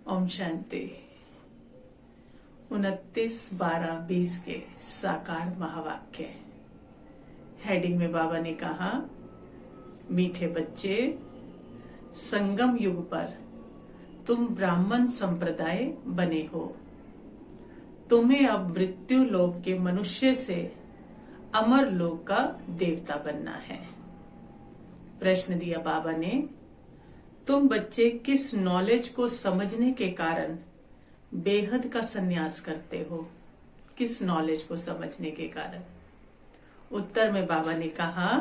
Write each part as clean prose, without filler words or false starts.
ओम शांति। 29/12/20 के साकार महावाक्य। हेडिंग में बाबा ने कहा, मीठे बच्चे, संगम युग पर तुम ब्राह्मण संप्रदाय बने हो। तुम्हें अब मृत्यु लोक के मनुष्य से अमर लोक का देवता बनना है। प्रश्न दिया बाबा ने, तुम बच्चे किस नॉलेज को समझने के कारण बेहद का संन्यास करते हो? किस नॉलेज को समझने के कारण? उत्तर में बाबा ने कहा,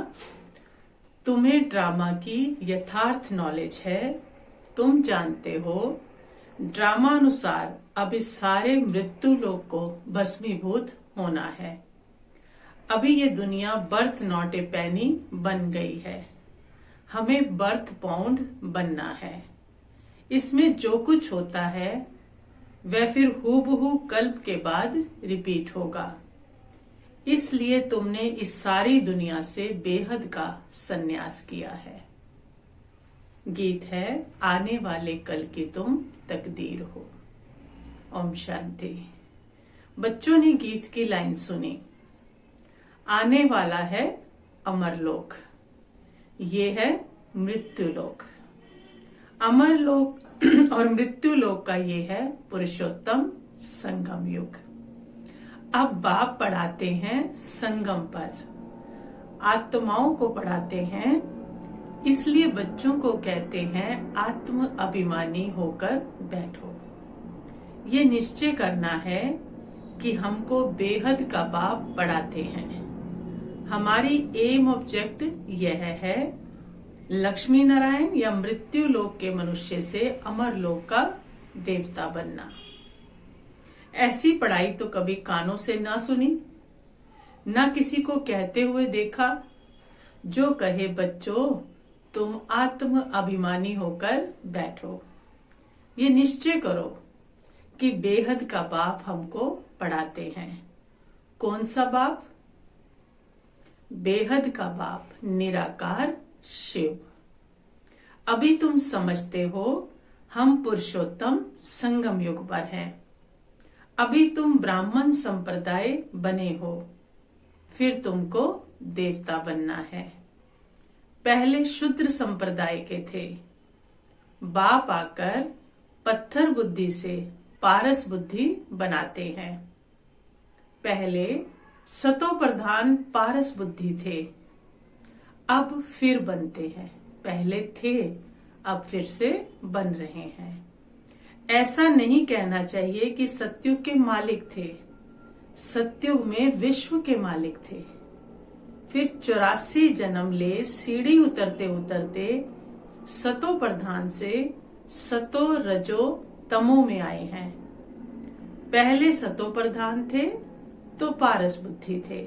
तुम्हें ड्रामा की यथार्थ नॉलेज है। तुम जानते हो ड्रामा अनुसार अब इस सारे मृत्यु लोक को भस्मीभूत होना है। अभी ये दुनिया बर्थ नॉट ए पेनी बन गई है। हमें बर्थ पाउंड बनना है। इसमें जो कुछ होता है वह फिर हूबहू कल्प के बाद रिपीट होगा। इसलिए तुमने इस सारी दुनिया से बेहद का संन्यास किया है। गीत है, आने वाले कल की तुम तकदीर हो। ओम शांति। बच्चों ने गीत की लाइन सुनी, आने वाला है अमरलोक, ये है मृत्यु लोक। अमर लोक और मृत्यु लोक का ये है पुरुषोत्तम संगम युग। अब बाप पढ़ाते हैं संगम पर, आत्माओं को पढ़ाते हैं। इसलिए बच्चों को कहते हैं आत्म अभिमानी होकर बैठो। ये निश्चय करना है कि हमको बेहद का बाप पढ़ाते हैं। हमारी एम ऑब्जेक्ट यह है, लक्ष्मी नारायण या मृत्यु लोक के मनुष्य से अमर लोक का देवता बनना। ऐसी पढ़ाई तो कभी कानों से ना सुनी, ना किसी को कहते हुए देखा। जो कहे बच्चों तुम आत्म अभिमानी होकर बैठो। ये निश्चय करो कि बेहद का बाप हमको पढ़ाते हैं। कौन सा बाप? बेहद का बाप, निराकार शिव। अभी तुम समझते हो हम पुरुषोत्तम संगम युग पर हैं। अभी तुम ब्राह्मण संप्रदाय बने हो, फिर तुमको देवता बनना है। पहले शूद्र संप्रदाय के थे। बाप आकर पत्थर बुद्धि से पारस बुद्धि बनाते हैं। पहले सतो प्रधान पारस बुद्धि थे, अब फिर बनते हैं। पहले थे, अब फिर से बन रहे हैं। ऐसा नहीं कहना चाहिए कि सतयुग के मालिक थे। सतयुग में विश्व के मालिक थे। फिर 84 जन्म ले सीढ़ी उतरते उतरते सतो प्रधान से सतो रजो तमो में आए हैं। पहले सतो प्रधान थे तो पारस बुद्धि थे।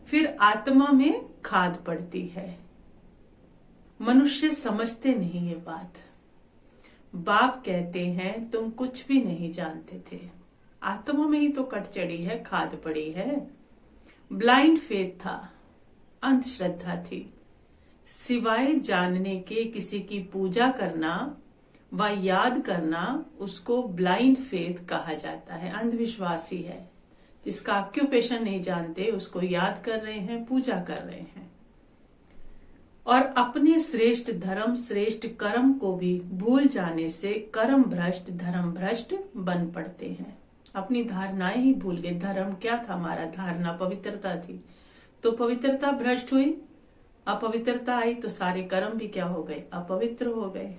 फिर आत्मा में खाद पड़ती है। मनुष्य समझते नहीं ये बात। बाप कहते हैं तुम कुछ भी नहीं जानते थे। आत्मा में ही तो कट चढ़ी है, खाद पड़ी है। ब्लाइंड फेथ था, अंधश्रद्धा थी। सिवाय जानने के किसी की पूजा करना व याद करना, उसको ब्लाइंड फेथ कहा जाता है। अंधविश्वासी है। जिसका ऑक्यूपेशन नहीं जानते उसको याद कर रहे हैं, पूजा कर रहे हैं। और अपने श्रेष्ठ धर्म श्रेष्ठ कर्म को भी भूल जाने से कर्म भ्रष्ट धर्म भ्रष्ट बन पड़ते हैं। अपनी धारणाएं ही भूल गए। धर्म क्या था हमारा? धारणा पवित्रता थी, तो पवित्रता भ्रष्ट हुई। अपवित्रता आई तो सारे कर्म भी क्या हो गए? अपवित्र हो गए।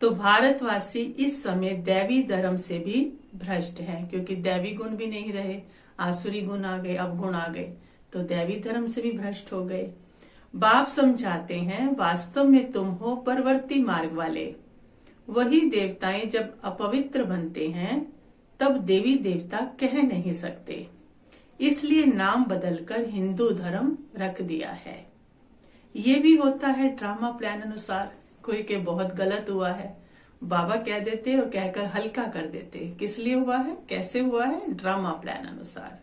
तो भारतवासी इस समय दैवी धर्म से भी भ्रष्ट हैं, क्योंकि दैवी गुण भी नहीं रहे, आसुरी गुण आ गए, अवगुण आ गए, तो दैवी धर्म से भी भ्रष्ट हो गए। बाप समझाते हैं वास्तव में तुम हो परवर्ती मार्ग वाले। वही देवताएं जब अपवित्र बनते हैं तब देवी देवता कह नहीं सकते, इसलिए नाम बदलकर हिंदू धर्म रख दिया है। ये भी होता है ड्रामा प्लान अनुसार। कोई के बहुत गलत हुआ है, बाबा कह देते और कहकर हल्का कर देते। किस लिए हुआ है, कैसे हुआ है? ड्रामा प्लान अनुसार।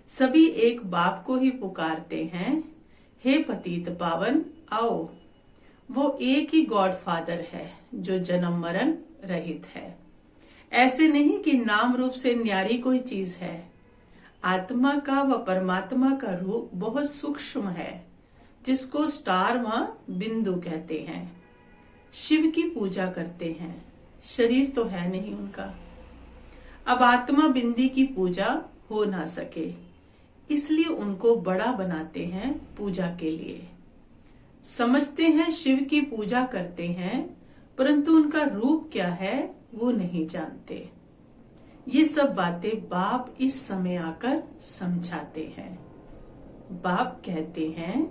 सभी एक बाप को ही पुकारते हैं, हे पतित पावन आओ। वो एक ही गॉड फादर है जो जन्म मरण रहित है। ऐसे नहीं कि नाम रूप से न्यारी कोई चीज है। आत्मा का व परमात्मा का रूप बहुत सूक्ष्म है, जिसको स्टार व बिंदु कहते हैं। शिव की पूजा करते हैं, शरीर तो है नहीं उनका। अब आत्मा बिंदी की पूजा हो ना सके, इसलिए उनको बड़ा बनाते हैं पूजा के लिए। समझते हैं शिव की पूजा करते हैं, परंतु उनका रूप क्या है वो नहीं जानते। ये सब बातें बाप इस समय आकर समझाते हैं। बाप कहते हैं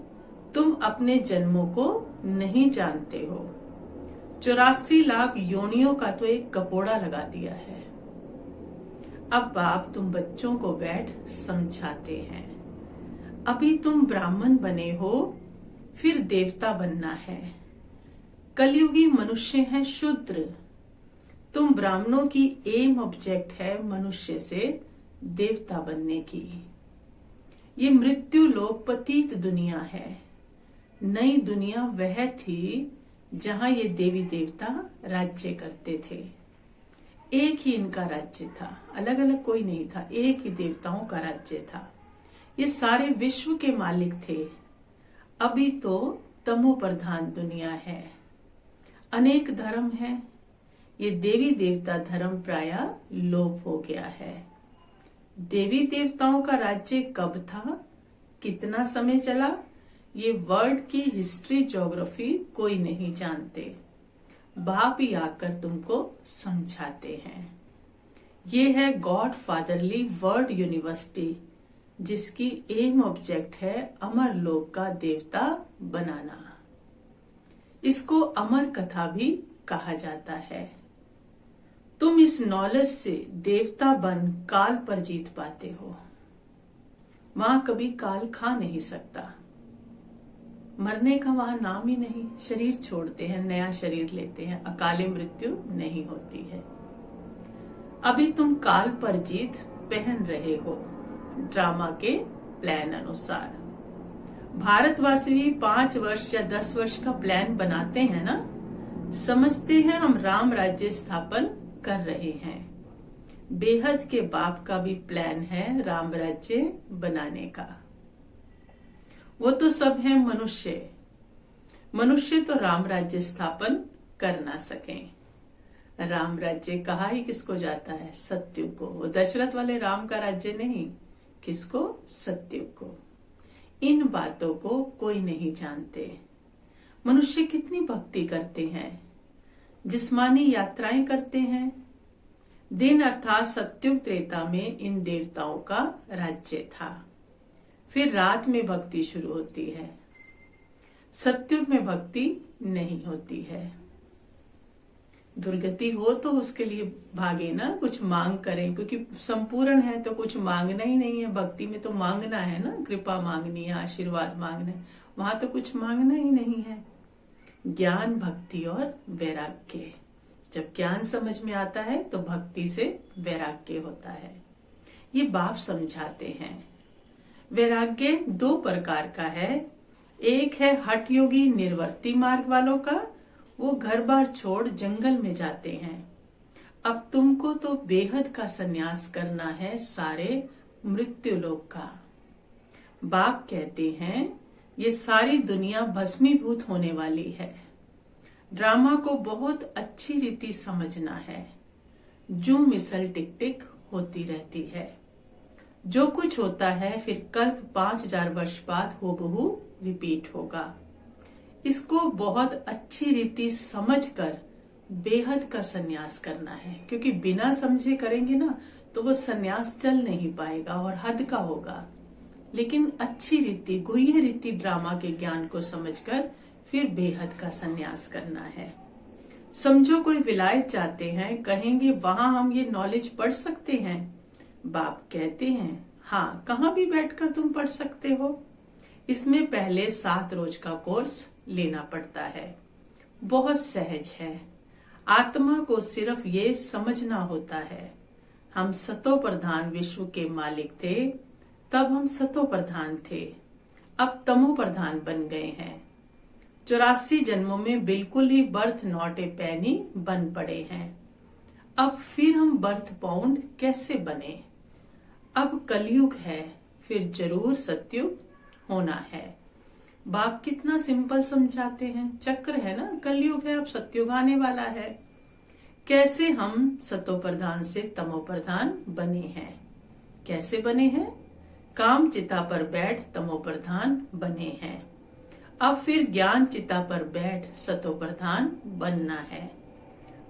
तुम अपने जन्मों को नहीं जानते हो। 84 लाख योनियों का तो एक कपोड़ा लगा दिया है। अब बाप तुम बच्चों को बैठ समझाते हैं। अभी तुम ब्राह्मण बने हो, फिर देवता बनना है। कलयुगी मनुष्य है शूद्र। तुम ब्राह्मणों की एम ऑब्जेक्ट है मनुष्य से देवता बनने की। ये मृत्यु लोक पतित दुनिया है। नई दुनिया वह थी जहां ये देवी देवता राज्य करते थे। एक ही इनका राज्य था, अलग अलग कोई नहीं था, एक ही देवताओं का राज्य था। ये सारे विश्व के मालिक थे। अभी तो तमो प्रधान दुनिया है, अनेक धर्म है। ये देवी देवता धर्म प्राय लोप हो गया है। देवी देवताओं का राज्य कब था, कितना समय चला, ये वर्ल्ड की हिस्ट्री ज्योग्राफी कोई नहीं जानते। बाप ही आकर तुमको समझाते हैं। ये है गॉड फादरली वर्ल्ड यूनिवर्सिटी, जिसकी एम ऑब्जेक्ट है अमर लोक का देवता बनाना। इसको अमर कथा भी कहा जाता है। तुम इस नॉलेज से देवता बन काल पर जीत पाते हो। वहां कभी काल खा नहीं सकता। मरने का वहां नाम ही नहीं। शरीर छोड़ते हैं, नया शरीर लेते हैं, अकाले मृत्यु नहीं होती है। अभी तुम काल पर जीत पहन रहे हो ड्रामा के प्लान अनुसार। भारतवासी भी 5 वर्ष या 10 वर्ष का प्लान बनाते हैं ना। समझते हैं हम राम राज्य स्थापन कर रहे हैं। बेहद के बाप का भी प्लान है राम राज्य बनाने का। वो तो सब है मनुष्य। मनुष्य तो राम राज्य स्थापन कर ना सकें। राम राज्य कहा ही किसको जाता है, सत्युग को। वो दशरथ वाले राम का राज्य नहीं, किसको, सत्युग को। इन बातों को कोई नहीं जानते। मनुष्य कितनी भक्ति करते हैं, जिस्मानी यात्राएं करते हैं। दिन अर्थात सत्युग त्रेता में इन देवताओं का राज्य था। फिर रात में भक्ति शुरू होती है। सत्युग में भक्ति नहीं होती है। दुर्गति हो तो उसके लिए भागे ना, कुछ मांग करें, क्योंकि संपूर्ण है तो कुछ मांगना ही नहीं है। भक्ति में तो मांगना है ना, कृपा मांगनी है, आशीर्वाद मांगना है। वहां तो कुछ मांगना ही नहीं है। ज्ञान, भक्ति और वैराग्य। जब ज्ञान समझ में आता है तो भक्ति से वैराग्य होता है। ये बाप समझाते हैं। वैराग्य 2 प्रकार का है। एक है हठ योगी निर्वर्ती मार्ग वालों का, वो घर बार छोड़ जंगल में जाते हैं। अब तुमको तो बेहद का संन्यास करना है, सारे मृत्यु लोक का। बाप कहते हैं ये सारी दुनिया भस्मीभूत होने वाली है। ड्रामा को बहुत अच्छी रीति समझना है। जू मिसल टिक टिक होती रहती है। जो कुछ होता है फिर कल्प 5000 वर्ष बाद होबहू रिपीट होगा। इसको बहुत अच्छी रीति समझकर बेहद का संन्यास करना है, क्योंकि बिना समझे करेंगे ना तो वो संन्यास चल नहीं पाएगा और हद का होगा। लेकिन अच्छी रीति, गुह्य रीति ड्रामा के ज्ञान को समझकर फिर बेहद का संन्यास करना है। समझो कोई विलायत जाते हैं, कहेंगे वहां हम ये नॉलेज पढ़ सकते हैं। बाप कहते हैं हाँ, कहाँ भी बैठकर तुम पढ़ सकते हो। इसमें पहले 7 रोज का कोर्स लेना पड़ता है। बहुत सहज है। आत्मा को सिर्फ ये समझना होता है हम सतो प्रधान विश्व के मालिक थे, तब हम सतो प्रधान थे, अब तमो प्रधान बन गए हैं। 84 जन्मों में बिल्कुल ही बर्थ नॉट ए पैनी बन पड़े हैं। अब फिर हम बर्थ बाउंड कैसे बने? अब कलयुग है, फिर जरूर सतयुग होना है। बाप कितना सिंपल समझाते हैं। चक्र है ना, कलयुग है, अब सतयुग आने वाला है। कैसे हम सतो प्रधान से तमो प्रधान बने हैं? कैसे बने हैं? काम चिता पर बैठ तमो प्रधान बने हैं। अब फिर ज्ञान चिता पर बैठ सतो प्रधान बनना है।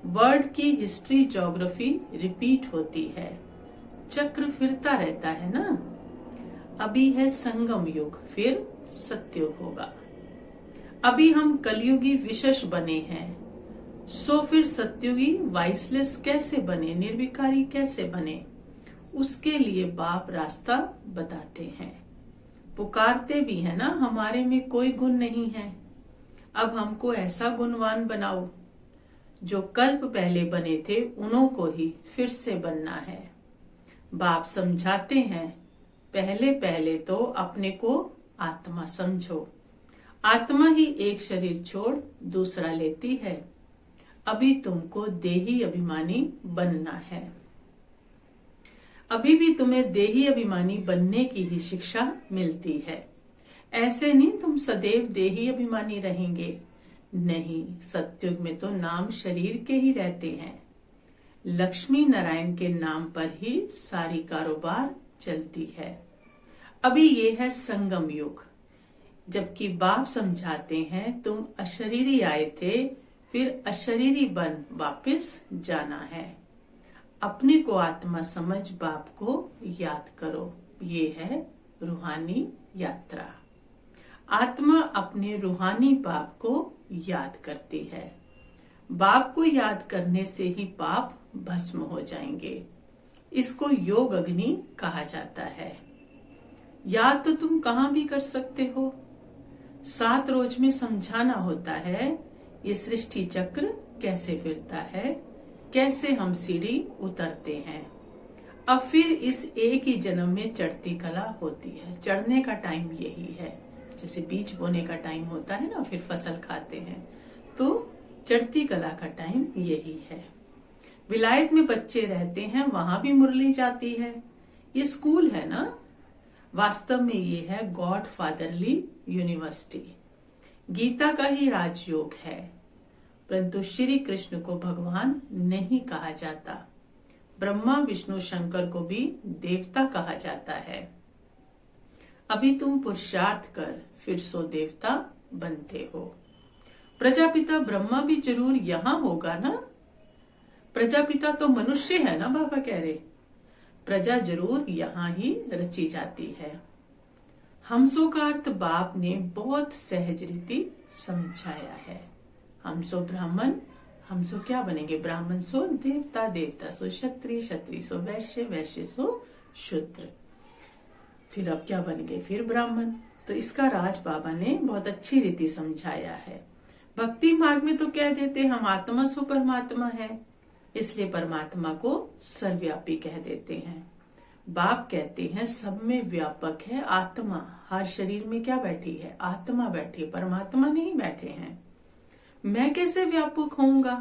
वर्ड की हिस्ट्री ज्योग्राफी रिपीट होती है, चक्र फिरता रहता है ना। अभी है संगम युग, फिर सतयुग होगा। अभी हम कलयुगी विशेष बने हैं, सो फिर सतयुगी वाइसलेस कैसे बने, निर्विकारी कैसे बने, उसके लिए बाप रास्ता बताते हैं। पुकारते भी है ना, हमारे में कोई गुण नहीं है, अब हमको ऐसा गुणवान बनाओ। जो कल्प पहले बने थे उन्हों को ही फिर से बनना है। बाप समझाते हैं, पहले पहले तो अपने को आत्मा समझो। आत्मा ही एक शरीर छोड़ दूसरा लेती है। अभी तुमको देही अभिमानी बनना है। अभी भी तुम्हें देही अभिमानी बनने की ही शिक्षा मिलती है। ऐसे नहीं तुम सदैव देही अभिमानी रहेंगे, नहीं, सतयुग में तो नाम शरीर के ही रहते हैं। लक्ष्मी नारायण के नाम पर ही सारी कारोबार चलती है। अभी ये है संगम युग, जबकि बाप समझाते हैं तुम अशरीरी आए थे, फिर अशरीरी बन वापस जाना है। अपने को आत्मा समझ बाप को याद करो, ये है रूहानी यात्रा। आत्मा अपने रूहानी बाप को याद करती है। बाप को याद करने से ही पाप भस्म हो जाएंगे। इसको योग अग्नि कहा जाता है। याद तो तुम कहां भी कर सकते हो। 7 रोज में समझाना होता है ये सृष्टि चक्र कैसे फिरता है, कैसे हम सीढ़ी उतरते हैं। अब फिर इस एक ही जन्म में चढ़ती कला होती है। चढ़ने का टाइम यही है, जैसे बीज बोने का टाइम होता है ना, फिर फसल खाते हैं, तो चढ़ती कला का टाइम यही है। विलायत में बच्चे रहते हैं, वहां भी मुरली जाती है। ये स्कूल है ना, वास्तव में ये है गॉड फादरली यूनिवर्सिटी। गीता का ही राजयोग है, परंतु श्री कृष्ण को भगवान नहीं कहा जाता। ब्रह्मा विष्णु शंकर को भी देवता कहा जाता है। अभी तुम पुरुषार्थ कर फिर सो देवता बनते हो। प्रजापिता ब्रह्मा भी जरूर यहाँ होगा ना। प्रजापिता तो मनुष्य है ना, बाबा कह रहे। प्रजा जरूर यहाँ ही रची जाती है। हमसो का अर्थ बाप ने बहुत सहज रीति समझाया है। हमसो ब्राह्मण, हमसो क्या बनेंगे? ब्राह्मण सो देवता, देवता सो क्षत्रिय, क्षत्रिय सो वैश्य, वैश्य सो शूद्र। फिर अब क्या बन गए? फिर ब्राह्मण। तो इसका राज बाबा ने बहुत अच्छी रीति समझाया है। भक्ति मार्ग में तो कह देते हम आत्मा सो परमात्मा है, इसलिए परमात्मा को सर्वव्यापी कह देते हैं। बाप कहते हैं सब में व्यापक है आत्मा। हर शरीर में क्या बैठी है? आत्मा बैठी है, परमात्मा नहीं बैठे हैं। मैं कैसे व्यापक होऊंगा?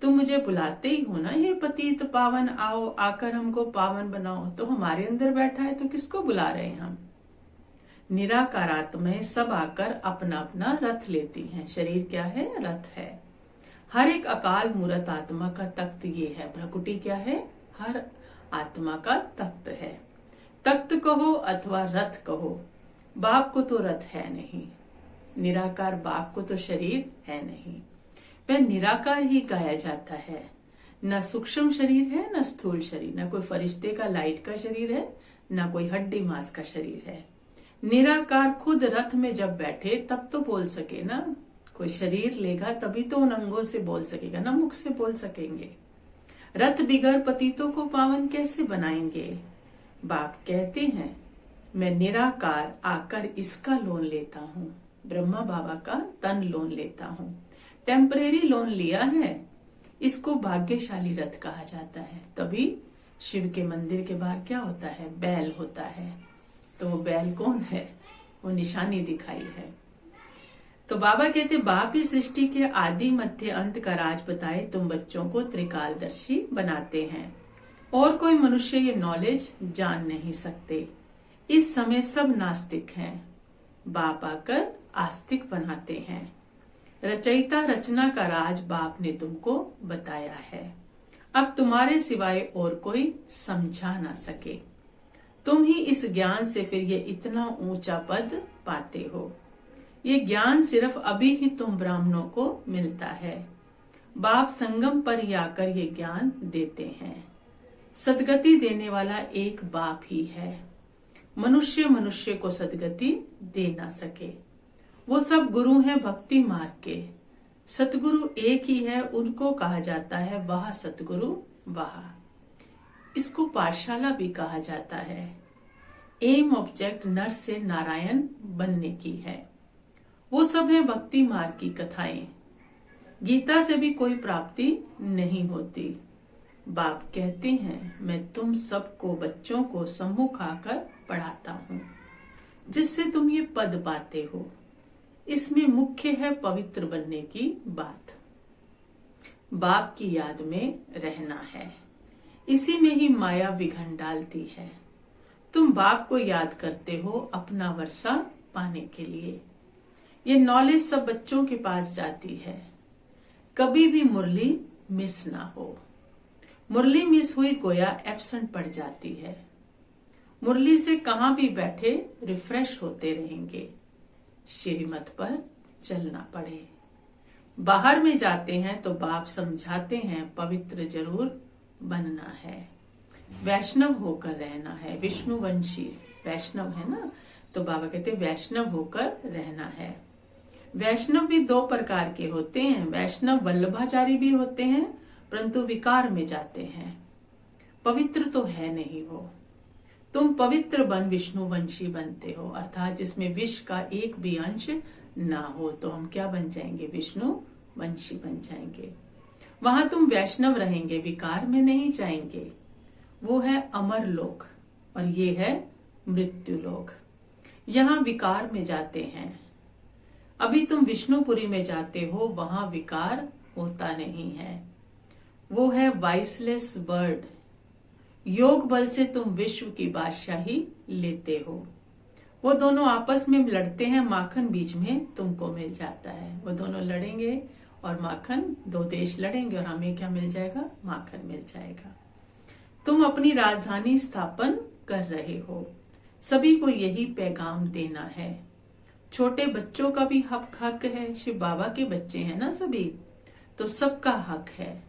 तुम मुझे बुलाते ही हो ना, ये पतित पावन आओ, आकर हमको पावन बनाओ। तो हमारे अंदर बैठा है, तो किसको बुला रहे हैं हम? निराकार आत्माएं सब आकर अपना अपना रथ लेती हैं। शरीर क्या है? रथ है। हर एक अकाल मूरत आत्मा का तख्त ये है। भ्रकुटी क्या है? हर आत्मा का तख्त है। तख्त कहो अथवा रथ कहो, बाप को तो रथ है नहीं। निराकार बाप को तो शरीर है नहीं। वह निराकार ही गाया जाता है। न सूक्ष्म शरीर है, न स्थूल शरीर, न कोई फरिश्ते का लाइट का शरीर है, न कोई हड्डी मांस का शरीर है। निराकार खुद रथ में जब बैठे तब तो बोल सके ना। कोई शरीर लेगा तभी तो उन अंगों से बोल सकेगा ना, मुख से बोल सकेंगे। रथ बिगर पतितों को पावन कैसे बनाएंगे? बाप कहते हैं मैं निराकार आकर इसका लोन लेता हूँ। ब्रह्मा बाबा का तन लोन लेता हूँ। टेम्परेरी लोन लिया है, इसको भाग्यशाली रथ कहा जाता है। तभी शिव के मंदिर के बाहर क्या होता है? बैल होता है। तो वो बैल कौन है? वो निशानी दिखाई है। तो बाबा कहते बाप ही सृष्टि के आदि मध्य अंत का राज बताए तुम बच्चों को त्रिकालदर्शी बनाते हैं और कोई मनुष्य ये नॉलेज जान नहीं सकते। इस समय सब नास्तिक हैं, बाप आकर आस्तिक बनाते हैं। रचयिता रचना का राज बाप ने तुमको बताया है, अब तुम्हारे सिवाय और कोई समझा ना सके। तुम ही इस ज्ञान से फिर ये इतना ऊंचा पद पाते हो। ये ज्ञान सिर्फ अभी ही तुम ब्राह्मणों को मिलता है। बाप संगम पर ही आकर ये ज्ञान देते हैं। सदगति देने वाला एक बाप ही है। मनुष्य मनुष्य को सदगति दे ना सके। वो सब गुरु हैं भक्ति मार्ग के। सतगुरु एक ही है, उनको कहा जाता है वह सतगुरु वह। इसको पाठशाला भी कहा जाता है। एम ऑब्जेक्ट नर से नारायण बनने की है। वो सब है भक्ति मार्ग की कथाएं। गीता से भी कोई प्राप्ति नहीं होती। बाप कहते हैं मैं तुम सबको बच्चों को सम्मुख आकर पढ़ाता हूँ, जिससे तुम ये पद पाते हो। इसमें मुख्य है पवित्र बनने की बात। बाप की याद में रहना है। इसी में ही माया विघन डालती है। तुम बाप को याद करते हो अपना वर्षा पाने के लिए। ये नॉलेज सब बच्चों के पास जाती है। कभी भी मुरली मिस ना हो। मुरली मिस हुई गोया एब्सेंट पड़ जाती है। मुरली से कहां भी बैठे रिफ्रेश होते रहेंगे। श्रीमत पर चलना पड़े। बाहर में जाते हैं तो बाप समझाते हैं पवित्र जरूर बनना है, वैष्णव होकर रहना है। विष्णुवंशी वैष्णव है ना, तो बाबा कहते वैष्णव होकर रहना है। वैष्णव भी दो प्रकार के होते हैं। वैष्णव वल्लभाचारी भी होते हैं, परंतु विकार में जाते हैं। पवित्र तो है नहीं वो। तुम पवित्र बन विष्णुवंशी बनते हो, अर्थात जिसमें विष का एक भी अंश ना हो। तो हम क्या बन जाएंगे? विष्णुवंशी बन जाएंगे। वहां तुम वैष्णव रहेंगे, विकार में नहीं जाएंगे। वो है अमर लोक और ये है मृत्यु लोक। यहाँ विकार में जाते हैं। अभी तुम विष्णुपुरी में जाते हो, वहां विकार होता नहीं है। वो है वाइसलेस बर्ड। योग बल से तुम विश्व की बादशाही लेते हो। वो दोनों आपस में लड़ते हैं, माखन बीच में तुमको मिल जाता है। वो दोनों लड़ेंगे और माखन, दो देश लड़ेंगे और हमें क्या मिल जाएगा? माखन मिल जाएगा। तुम अपनी राजधानी स्थापन कर रहे हो। सभी को यही पैगाम देना है। छोटे बच्चों का भी हक है। शिव बाबा के बच्चे हैं ना सभी, तो सबका हक है।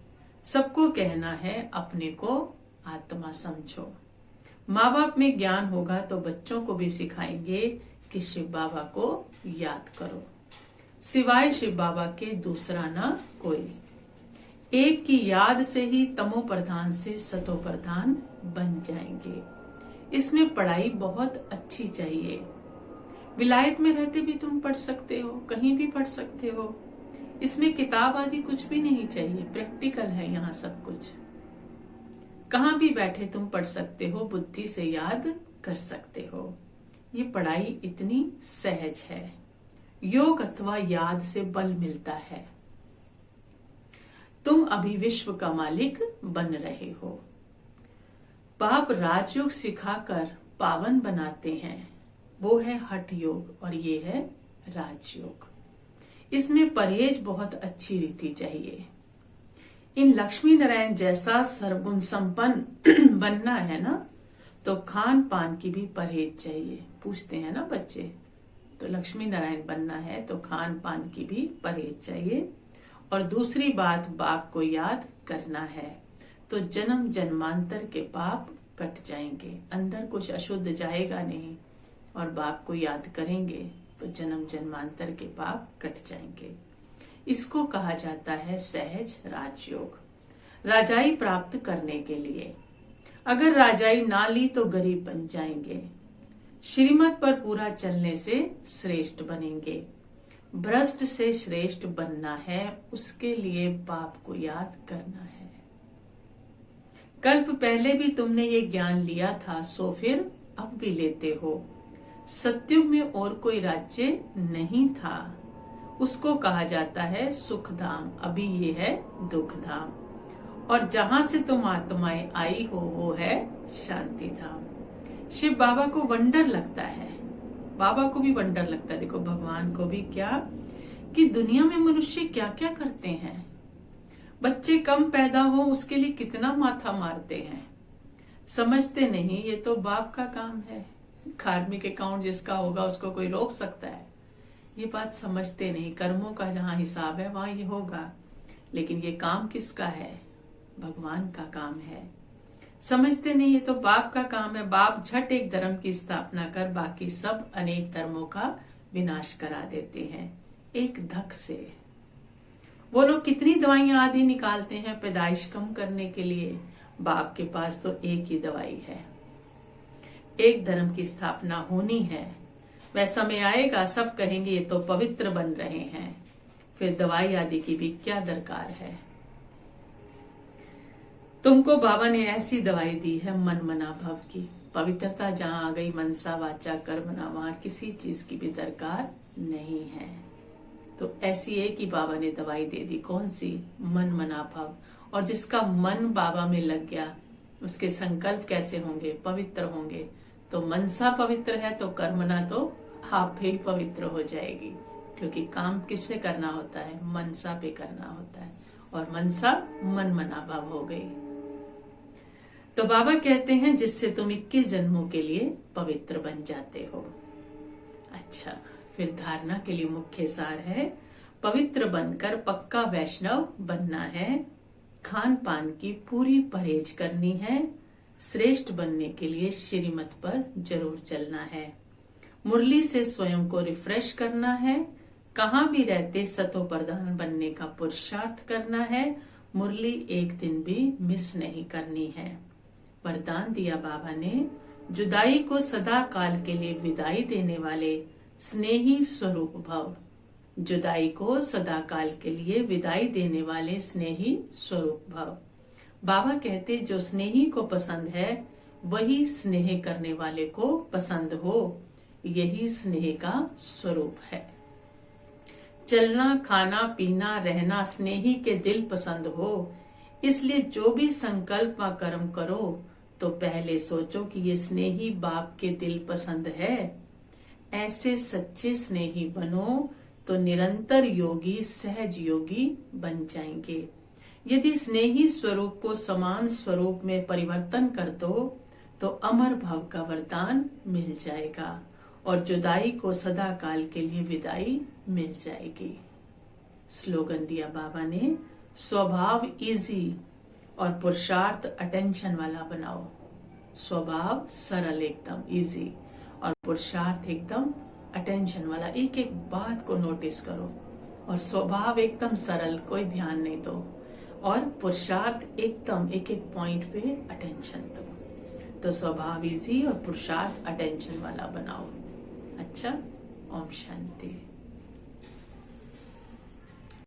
सबको कहना है अपने को आत्मा समझो। माँ बाप में ज्ञान होगा तो बच्चों को भी सिखाएंगे कि शिव बाबा को याद करो। सिवाय शिव बाबा के दूसरा ना कोई। एक की याद से ही तमो प्रधान से सतो प्रधान बन जाएंगे। इसमें पढ़ाई बहुत अच्छी चाहिए। विलायत में रहते भी तुम पढ़ सकते हो, कहीं भी पढ़ सकते हो। इसमें किताब आदि कुछ भी नहीं चाहिए, प्रैक्टिकल है यहाँ सब कुछ। कहाँ भी बैठे तुम पढ़ सकते हो, बुद्धि से याद कर सकते हो। ये पढ़ाई इतनी सहज है। योग अथवा याद से बल मिलता है। तुम अभी विश्व का मालिक बन रहे हो। बाप राजयोग सिखाकर पावन बनाते हैं। वो है हठ योग और ये है राजयोग। इसमें परहेज बहुत अच्छी रीति चाहिए। इन लक्ष्मी नारायण जैसा सर्वगुण संपन्न बनना है ना, तो खान पान की भी परहेज चाहिए। पूछते हैं ना बच्चे, तो लक्ष्मी नारायण बनना है तो खान पान की भी परहेज चाहिए। और दूसरी बात, बाप को याद करना है तो जन्म जन्मांतर के पाप कट जाएंगे। अंदर कुछ अशुद्ध जाएगा नहीं और बाप को याद करेंगे तो जन्म जन्मांतर के पाप कट जाएंगे। इसको कहा जाता है सहज राजयोग। राजाई प्राप्त करने के लिए अगर राजाई ना ली तो गरीब बन जाएंगे। श्रीमत पर पूरा चलने से श्रेष्ठ बनेंगे। भ्रष्ट से श्रेष्ठ बनना है, उसके लिए बाप को याद करना है। कल्प पहले भी तुमने ये ज्ञान लिया था, सो फिर अब भी लेते हो। सतयुग में और कोई राज्य नहीं था, उसको कहा जाता है सुख धाम, अभी ये है दुख धाम। और जहां से तुम आत्माएं आई हो वो है शांति धाम। शिव बाबा को वंडर लगता है, बाबा को भी वंडर लगता है, देखो भगवान को भी क्या, कि दुनिया में मनुष्य क्या क्या करते हैं। बच्चे कम पैदा हो उसके लिए कितना माथा मारते हैं, समझते नहीं ये तो बाप का काम है। कार्मिक अकाउंट जिसका होगा उसको कोई रोक सकता है, ये बात समझते नहीं। कर्मों का जहाँ हिसाब है वहां ये होगा, लेकिन ये काम किसका है? भगवान का काम है। समझते नहीं, ये तो बाप का काम है। बाप झट एक धर्म की स्थापना कर बाकी सब अनेक धर्मों का विनाश करा देते हैं एक धक से। वो लोग कितनी दवाइयां आदि निकालते हैं पैदाइश कम करने के लिए, बाप के पास तो एक ही दवाई है। एक धर्म की स्थापना होनी है, वह समय आएगा सब कहेंगे ये तो पवित्र बन रहे हैं, फिर दवाई आदि की भी क्या दरकार है। तुमको बाबा ने ऐसी दवाई दी है मन मना भव की। पवित्रता जहां आ गई मनसा वाचा कर्मणा, वहां किसी चीज की भी दरकार नहीं है। तो ऐसी एक ही बाबा ने दवाई दे दी, कौन सी? मन मना भव। और जिसका मन बाबा में लग गया उसके संकल्प कैसे होंगे? पवित्र होंगे। तो मनसा पवित्र है तो कर्मणा तो आप भी पवित्र हो जाएगी, क्योंकि काम किससे करना होता है? मनसा पे करना होता है, और मनसा मन मना भव हो गई। तो बाबा कहते हैं जिससे तुम 21 जन्मों के लिए पवित्र बन जाते हो। अच्छा, फिर धारणा के लिए मुख्य सार है, पवित्र बनकर पक्का वैष्णव बनना है, खान पान की पूरी परहेज करनी है, श्रेष्ठ बनने के लिए श्रीमत पर जरूर चलना है, मुरली से स्वयं को रिफ्रेश करना है, कहाँ भी रहते सतो प्रधान बनने का पुरुषार्थ करना है, मुरली एक दिन भी मिस नहीं करनी है। वरदान दिया बाबा ने, जुदाई को सदा काल के लिए विदाई देने वाले स्नेही स्वरूप भव। जुदाई को सदा काल के लिए विदाई देने वाले स्नेही स्वरूप भव। बाबा कहते जो स्नेही को पसंद है वही स्नेह करने वाले को पसंद हो, यही स्नेह का स्वरूप है। चलना खाना पीना रहना स्नेही के दिल पसंद हो, इसलिए जो भी संकल्प व कर्म करो तो पहले सोचो कि ये स्नेही बाप के दिल पसंद है। ऐसे सच्चे स्नेही बनो तो निरंतर योगी सहज योगी बन जाएंगे। यदि स्नेही स्वरूप को समान स्वरूप में परिवर्तन कर दो तो अमर भाव का वरदान मिल जाएगा और जुदाई को सदा काल के लिए विदाई मिल जाएगी। स्लोगन दिया बाबा ने, स्वभाव इजी और पुरुषार्थ अटेंशन वाला बनाओ। स्वभाव सरल एकदम इजी और पुरुषार्थ एकदम अटेंशन वाला, एक एक बात को नोटिस करो। और स्वभाव एकदम सरल, कोई ध्यान नहीं दो, और पुरुषार्थ एकदम एक एक पॉइंट पे अटेंशन दो। तो स्वभाव इजी और पुरुषार्थ अटेंशन वाला बनाओ। अच्छा, ओम शांति।